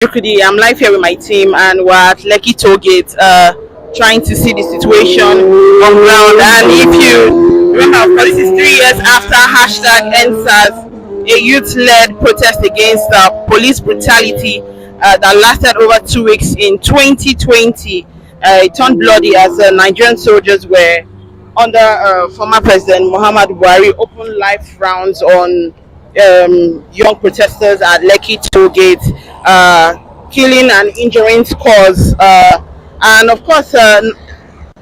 Yukudi. I'm live here with my team, and we're at Lekki Tollgate, trying to see the situation on ground. And if you remember, of course, this is 3 years after hashtag NSAS, a youth-led protest against police brutality that lasted over 2 weeks in 2020. It turned bloody as Nigerian soldiers were under former President Muhammad Buhari open life rounds on young protesters at Lekki Tollgate, killing and injuring scores. And of course,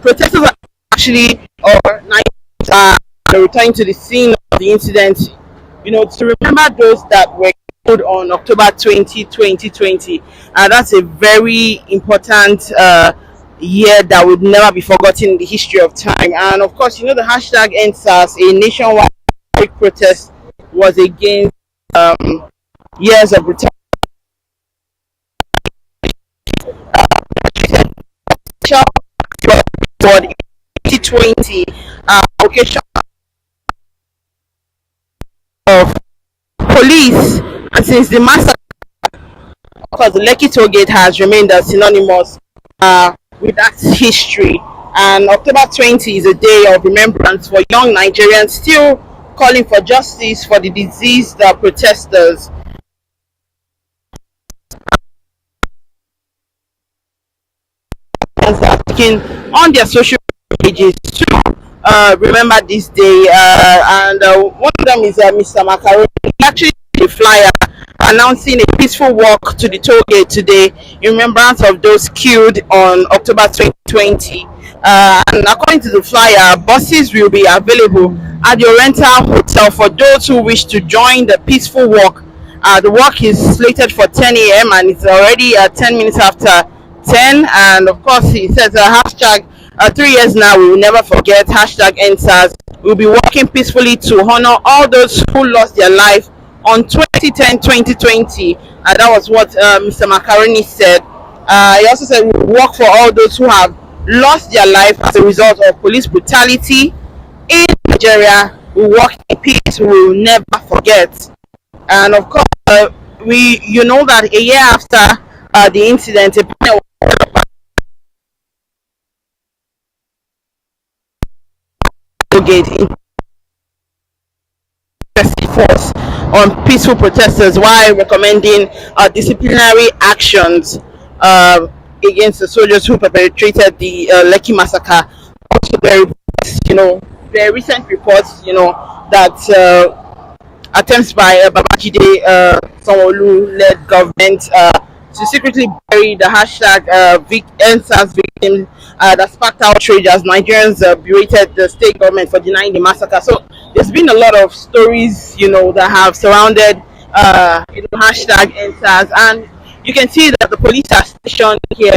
protesters are actually or returning to the scene of the incident, to remember those that were killed on October 2020. That's a very important year that would never be forgotten in the history of time. And of course, the hashtag NSAS, a nationwide protest, was against years of brutality. 2020 occasion of police, and since the massacre, of course, the Lekki Tollgate has remained synonymous with that history. And October 20 is a day of remembrance for young Nigerians still calling for justice for the deceased protesters. On their social pages to remember this day, and one of them is Mr. Macaroni. He actually did a flyer announcing a peaceful walk to the toll gate today in remembrance of those killed on October 2020. And according to the flyer, buses will be available at the Oriental Hotel for those who wish to join the peaceful walk. The walk is slated for 10 a.m. and it's already 10 minutes after 10. And of course, he says hashtag 3 years now, we will never forget, hashtag NSAS. We'll be walking peacefully to honor all those who lost their life on 2010-2020. That was what Mr. Macaroni said. He also said we'll walk for all those who have lost their life as a result of police brutality in Nigeria. We walk in peace, we will never forget. And of course, you know that a year after the incident, a panel in force on peaceful protesters while recommending disciplinary actions against the soldiers who perpetrated the Lekki massacre. Also, there are recent reports, that attempts by Babajide Sanwo-Olu-led government to secretly bury the hashtag NSAS victim that sparked outrage as Nigerians berated the state government for denying the massacre. So there's been a lot of stories, that have surrounded hashtag NSAS, and you can see that the police are stationed here,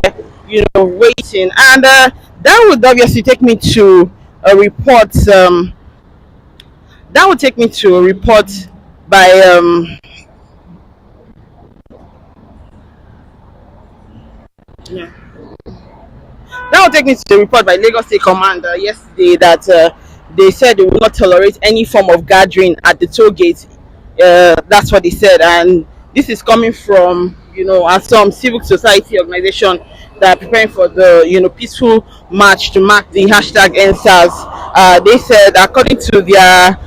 waiting. And that would obviously take me to a report. That would take me to a report by That will take me to the report by Lagos State Command yesterday that they said they will not tolerate any form of gathering at the toll gate. That's what they said, and this is coming from some civil society organization that are preparing for the peaceful march to mark the hashtag NSAS. They said, according to their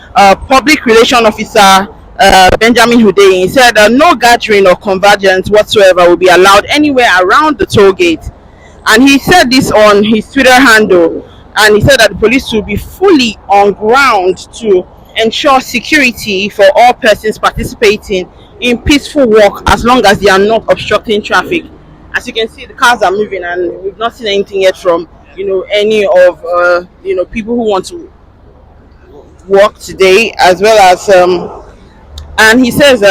public relation officer Benjamin Hundeyin, he said no gathering or convergence whatsoever will be allowed anywhere around the toll gate. And he said this on his Twitter handle, and he said that the police will be fully on ground to ensure security for all persons participating in peaceful walk as long as they are not obstructing traffic. As you can see, the cars are moving, and we've not seen anything yet from any of people who want to walk today, as well as and he says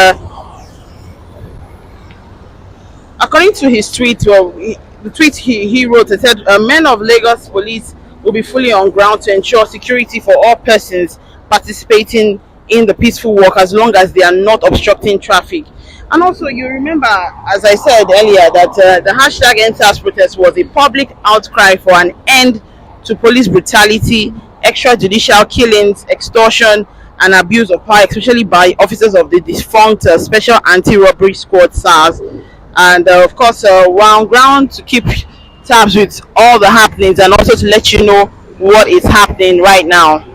according to his tweet, the tweet he wrote, it said men of Lagos police will be fully on ground to ensure security for all persons participating in the peaceful walk as long as they are not obstructing traffic. And also, you remember, as I said earlier, that the hashtag NSAS protest was a public outcry for an end to police brutality, extrajudicial killings, extortion, and abuse of power, especially by officers of the defunct Special Anti-Robbery Squad (SARS). and of course we're on ground to keep tabs with all the happenings and also to let you know what is happening right now.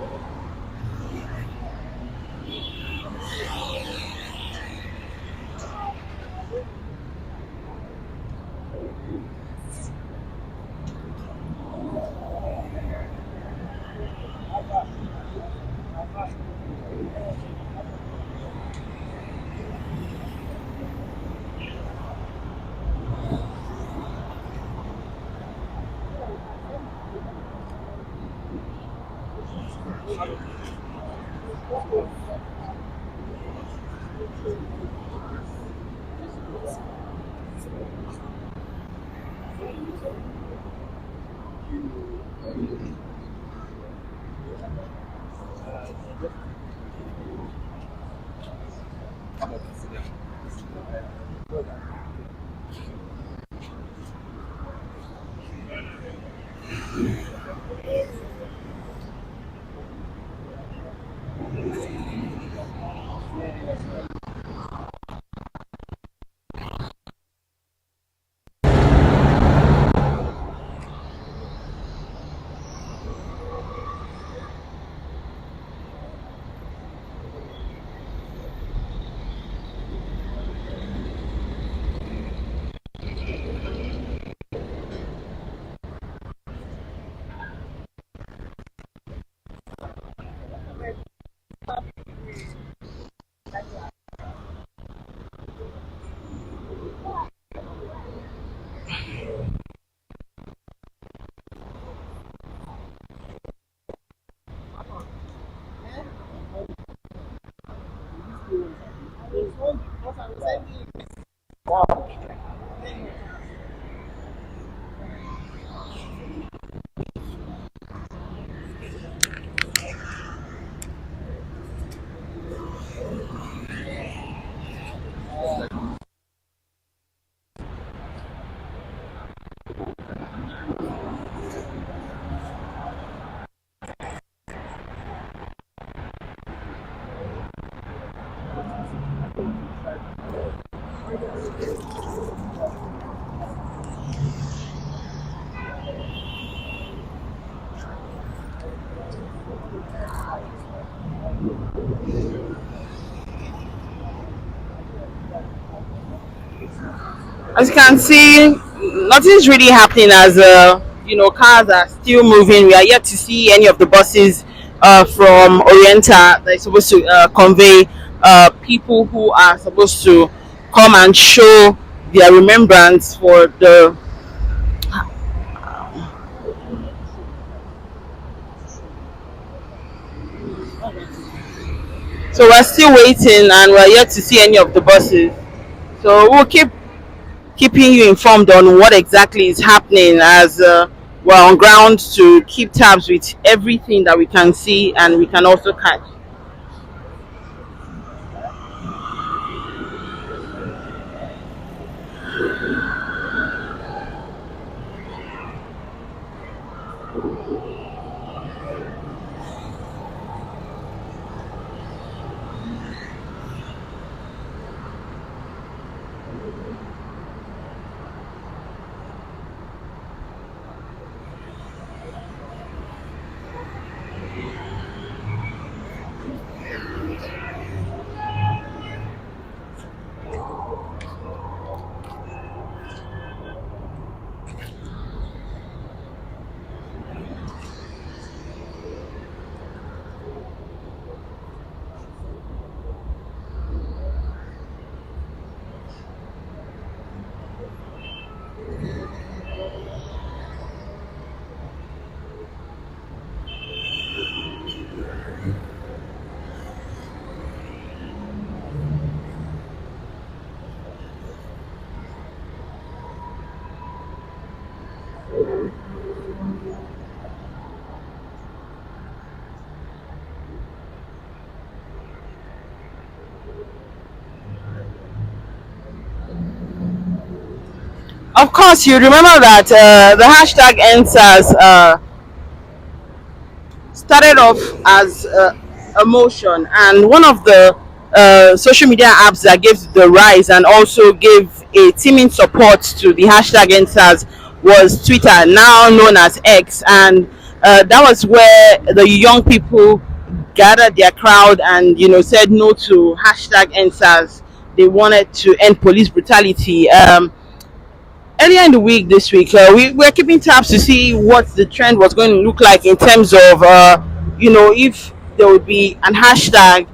As you can see, nothing's really happening as cars are still moving. We are yet to see any of the buses from Orienta that is supposed to convey people who are supposed to come and show their remembrance for the. So we're still waiting and we're yet to see any of the buses. So we'll keep keeping you informed on what exactly is happening as we're on ground to keep tabs with everything that we can see and we can also catch. Of course, you remember that the hashtag NSAS started off as a motion, and one of the social media apps that gave the rise and also gave a teaming support to the hashtag NSAS was Twitter, now known as X, and that was where the young people gathered their crowd and said no to hashtag NSAS. They wanted to end police brutality. Earlier in the week, this week, we were keeping tabs to see what the trend was going to look like in terms of if there would be an hashtag,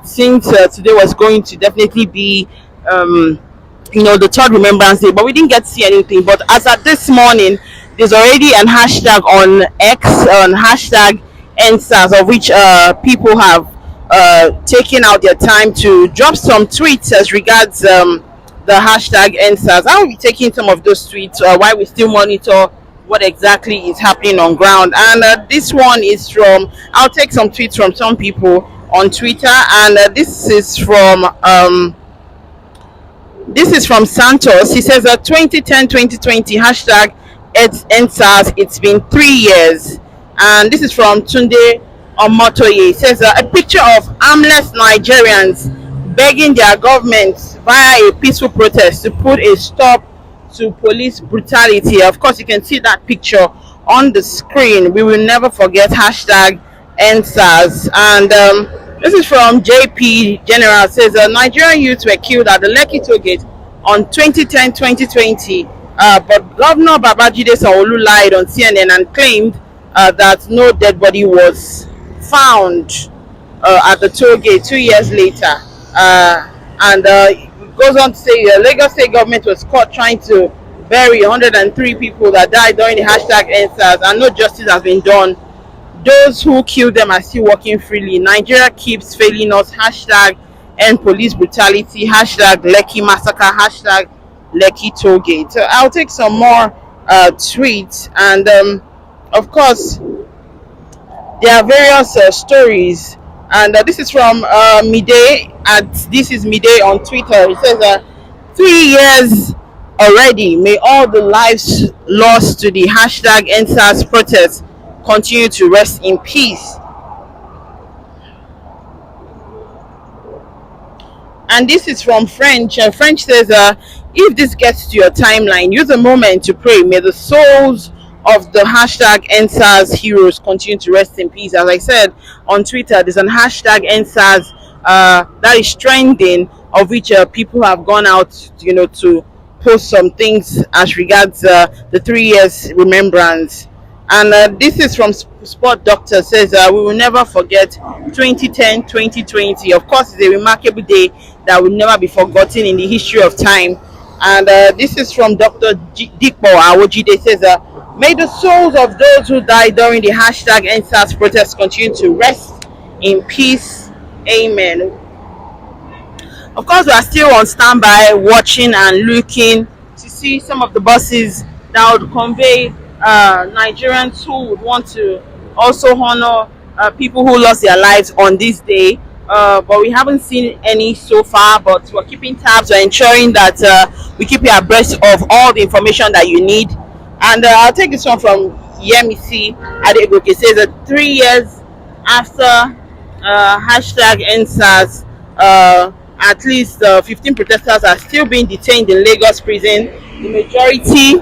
since today was going to definitely be the third Remembrance Day, but we didn't get to see anything. But as at this morning, there's already an hashtag on X, on hashtag NSAS, of which people have taken out their time to drop some tweets as regards the hashtag NSAS. I will be taking some of those tweets while we still monitor what exactly is happening on ground. And this one is from, I'll take some tweets from some people on Twitter, and this is from Santos. He says 2010-2020 hashtag NSAS. It's been 3 years. And this is from Tunde Omotoye. He says a picture of armless Nigerians begging their government via a peaceful protest to put a stop to police brutality. Of course, you can see that picture on the screen. We will never forget hashtag NSAS. And this is from JP General. It says Nigerian youths were killed at the Lekki toll gate on 2010-2020, but Governor Babajide Sanwo-Olu lied on CNN and claimed that no dead body was found at the toll gate 2 years later. And it goes on to say the Lagos State government was caught trying to bury 103 people that died during the hashtag NSAS, and no justice has been done. Those who killed them are still walking freely. Nigeria keeps failing us. Hashtag end police brutality. Hashtag Lekki massacre. Hashtag Lekki tollgate. So I'll take some more tweets, and of course there are various stories. And this is from Midday. This is Midday on Twitter. It says 3 years already. May all the lives lost to the hashtag NSAS protest continue to rest in peace. And this is from French. French says, if this gets to your timeline, use a moment to pray. May the souls of the hashtag NSAS heroes continue to rest in peace. As I said on Twitter, there's an hashtag NSAS that is trending, of which people have gone out, to post some things as regards the 3 years remembrance. And this is from Sport Doctor. Says we will never forget 2010-2020. Of course, it's a remarkable day that will never be forgotten in the history of time. And this is from Dr. Dikpo Awojide. Says may the souls of those who died during the hashtag NSAS protest continue to rest in peace. Amen. Of course, we are still on standby, watching and looking to see some of the buses that would convey Nigerians who would want to also honor people who lost their lives on this day. But we haven't seen any so far, but we're keeping tabs. We're ensuring that we keep you abreast of all the information that you need. And I'll take this one from Yemisi Adegoke. It says that 3 years after hashtag NSAS, at least 15 protesters are still being detained in Lagos prison. The majority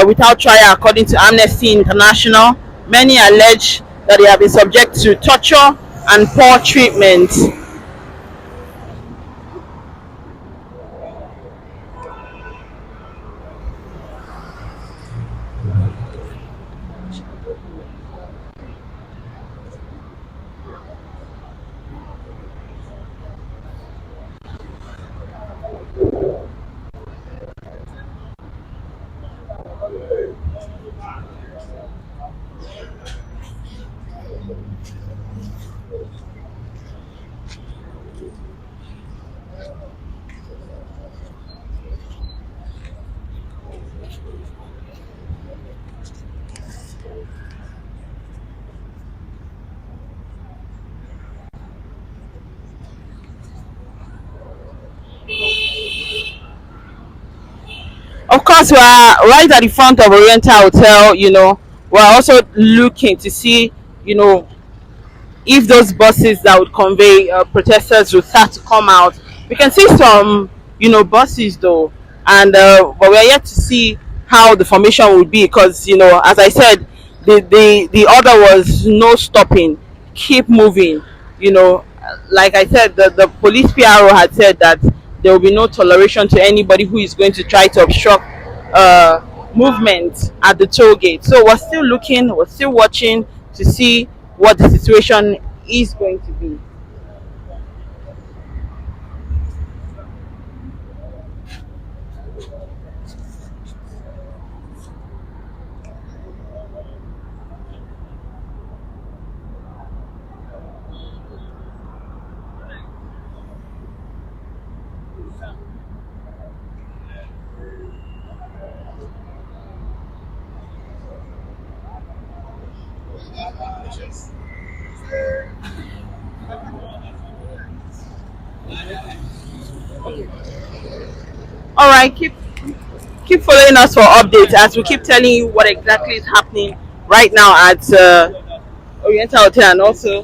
without trial, according to Amnesty International. Many allege that they have been subject to torture and poor treatment. Of course, we are right at the front of Oriental Hotel. We're also looking to see, if those buses that would convey protesters will start to come out. We can see some, buses though, and but we are yet to see how the formation will be because, as I said, the order was no stopping, keep moving. You know, like I said, the police PRO had said that there will be no toleration to anybody who is going to try to obstruct movement at the toll gate. So we're still looking, we're still watching to see what the situation is going to be. All right, keep following us for updates as we keep telling you what exactly is happening right now at Oriental Hotel and also.